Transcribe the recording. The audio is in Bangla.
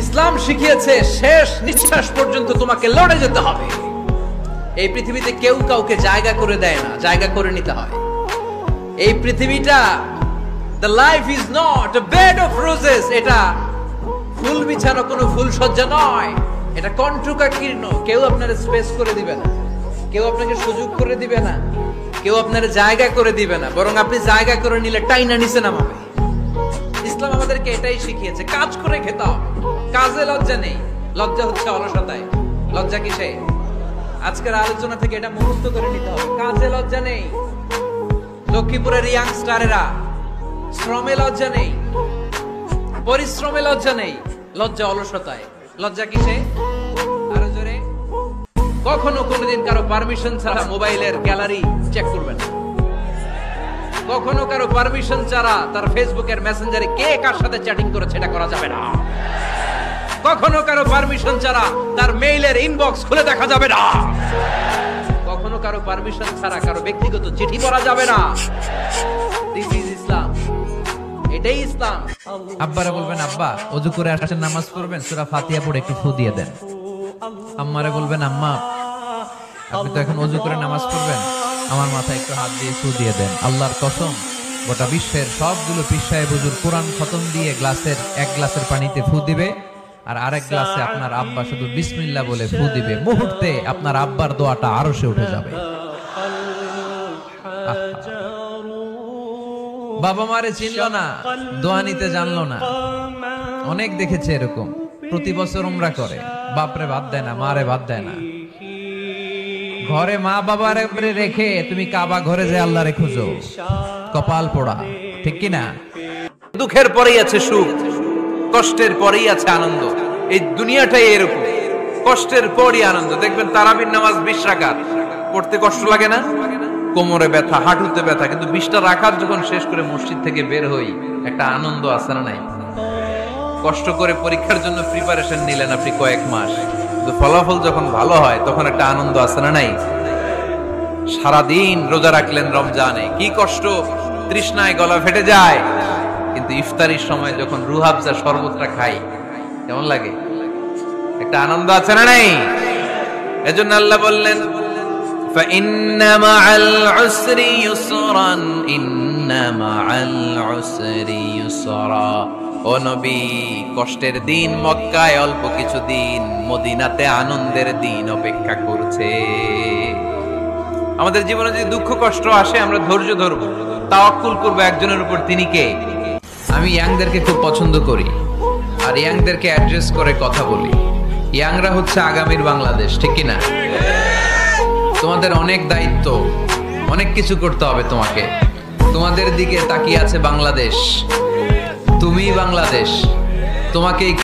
ইসলাম শিখিয়েছে শেষ নিঃশ্বাস পর্যন্ত তোমাকে লড়ে যেতে হবে। এই পৃথিবীতে কেউ কাউকে জায়গা করে দেয় না, জায়গা করে নিতে হয়। এই পৃথিবীটা the life is not a bed of roses, এটা ফুল বিছানো কোনো ফুল সজ্জা নয়, এটা কণ্টকাকীর্ণ। কেউ আপনার স্পেস করে দিবে না, কেউ আপনাকে সুযোগ করে দিবে না, কেউ আপনার জায়গা করে দিবে না, বরং আপনি জায়গা করে নিলে টাইনা নিচে নামাবে। ইসলাম আমাদেরকে এটাই শিখিয়েছে, কাজ করে খেতে হবে। কাজে লজ্জা নেই, লজ্জা হচ্ছে অলসতায়। লজ্জা কিসে? আজকের আলোচনা থেকে এটা মুক্ত করে নিতে হবে। কাজে লজ্জা নেই। লক্ষ্মীপুরের ইয়াংস্টারেরা শ্রমে লজ্জা নেই, পরিশ্রমে লজ্জা নেই, লজ্জা অলসতায়। লজ্জা কিসে? আরো জোরে। কখনো কোনোদিন কারো পারমিশন ছাড়া মোবাইলের গ্যালারি চেক করবেন না। কখনো কারো পারমিশন ছাড়া তার ফেসবুকের মেসেঞ্জারে কে কার সাথে চ্যাটিং করেছে এটা করা যাবে না। কখনো কারো পারমিশন ছাড়া তার মেইলের ইনবক্স খুলে দেখা যাবে না। কখনো কারো পারমিশন ছাড়া কারো ব্যক্তিগত চিঠি পড়া যাবে না। দিস ইজ ইসলাম, এটাই ইসলাম। আব্বারা বলবেন, আব্বা ওযু করে আসেন, নামাজ পড়বেন, সূরা ফাতিহা পড়ে একটু ফু দিয়ে দেন। আম্মারে বলবেন, আম্মা আপনি তো এখন ওযু করে নামাজ পড়বেন, আমার মাথায় একটু হাত দিয়ে ফু দিয়ে দেন। আল্লাহর কসম, গোটা বিশ্বের সবগুলো পীর সাহেব হুজুর কোরআন খতম দিয়ে গ্লাসের এক গ্লাসের পানিতে ফু দিবে, আর আরেক গ্লাসে আপনার আব্বা শুধু বিসমিল্লাহ বলে ফু দিবে। মুহূর্তে আপনার আব্বার দোয়াটা আরশে উঠে যাবে। বাবা মারে চিনলো না, দোয়া নিতে জানলো না। অনেক দেখেছে এরকম, প্রতি বছর উমরা করে, বাপরে বাদ দেয় না, মারে বাদ দেয় না। ঘরে মা বাবার রেখে তুমি কাবা ঘরে যে আল্লাহরে খুঁজো, কপাল পোড়া, ঠিক কিনা? দুঃখের পরেই আছে সুখ, কষ্টের পরেই আছে আনন্দ। এই দুনিয়াটাই এরকম, কষ্টের পরই আনন্দ। দেখবেন তারাবির নামাজ 20 রাকাত পড়তে কষ্ট লাগে না? কোমরে ব্যথা, হাঁটুতে ব্যথা, কিন্তু 20টা রাকাত যখন শেষ করে মসজিদ থেকে বের হই, একটা আনন্দ আছে না নাই? কষ্ট করে পরীক্ষার জন্য প্রিপারেশন নিলেন আপনি কয়েক মাস, কিন্তু ফলাফল যখন ভালো হয় তখন একটা আনন্দ আছে না নাই? সারাদিন রোজা রাখলেন রমজানে, কি কষ্ট, তৃষ্ণায় গলা ফেটে যায়, কিন্তু ইফতারির সময় যখন রুহাবজা শরবতটা খাই কেমন লাগে? একটা আনন্দ আছে না নাই? এজন্য আল্লাহ বললেন, فَإِنَّ مَعَ الْعُسْرِ يُسْرًا إِنَّ مَعَ الْعُسْرِ يُسْرًا। ও নবী, কষ্টের দিন মক্কায় অল্প কিছু দিন, মদিনাতে আনন্দের দিন অপেক্ষা করছে। আমাদের জীবনে যদি দুঃখ কষ্ট আসে, আমরা ধৈর্য ধরবো, তাওয়াক্কুল করবো একজনের উপর, তিনি কে? আমি ইয়াংদেরকে খুব পছন্দ করি, আর ইয়াংদেরকে অ্যাড্রেস করে কথা বলি। ইয়াংরা হচ্ছে আগামীর বাংলাদেশ, ঠিক কিনা? তোমাদের অনেক দায়িত্ব, অনেক কিছু করতে হবে তোমাকে। তোমাদের দিকে তাকিয়ে আছে বাংলাদেশ, তুমিই বাংলাদেশ, তোমাকে